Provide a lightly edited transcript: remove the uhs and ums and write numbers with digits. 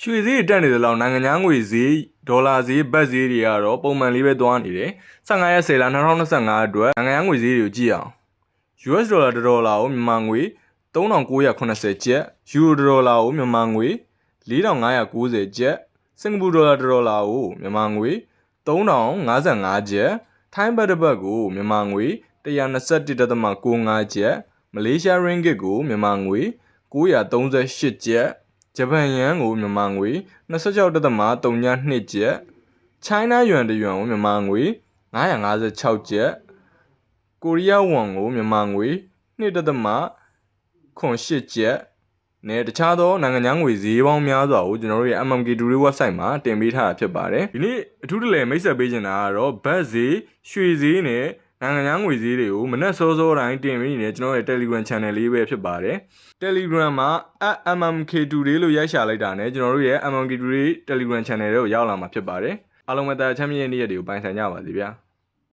ရွှေဈေးတက်နေသလောက်နိုင်ငံခြားငွေဈေးဒေါ်လာဈေးဘတ်ဈေးတွေကတော့ပုံမှန်လေးပဲသွားနေတယ်15ရက်10လ2025အတွက်နိုင်ငံခြားငွေဈေးတွေကိုကြည့်အောင် US ဒေါ်လာ1ဒေါ်လာကိုမြန်မာငွေ3980ကျပ်ယူရို1ဒေါ်လာကိုမြန်မာငွေ4590ကျပ်စင်ကာပူဒေါ်လာ1ဒေါ်လာကိုမြန်မာငွေ3055ကျပ်ထိုင်းဘတ်တစ်ဘတ်ကိုမြန်မာငွေ121.95ကျပ်မလေးရှားရင်းဂစ်ကိုမြန်မာငွေ938ကျပ်ဂျပန်ယန်ကိုမြန်မာငွေ26.32ကျပ်ချိုင်းနာယွမ်တယွမ်ကိုမြန်မာငွေ956ကျပ်ကိုရီးယားဝွန်ကိုမြန်မာငွေ2.08ကျပ်နဲ့တခြားသောနိုင်ငံခြားငွေဈေးပေါင်းများစွာကိုကျွန်တော်တို့ရဲ့ MMK Today website မှာတင်ပေးထားတာဖြစ်ပါတယ်ဒီနေ့အထူးတလဲမိတ်ဆက်ပေးချင်တာကတော့ဘတ်ဈေးရွှေဈေးနဲ့နိုင်ငံခြားငွေဈေးတွေကိုမနက်စောစောတိုင်းတင်ပေးနေတဲ့ကျွန်တော်ရဲ့ Telegram Channel လေးပဲဖြစ်ပါတယ် Telegram မှာ @mmk Today လို့ရိုက်ရှာလိုက်တာနဲ့ကျွန်တော်တို့ရဲ့ MMK Today Telegram Channel တွေကိုရောက်လာမှာဖြစ်ပါတယ်အားလုံးပဲတာချမ်းမြေ့ရဲ့နေ့ရက်တွေကိုပိုင်ဆိုင်ကြပါစေဗျာ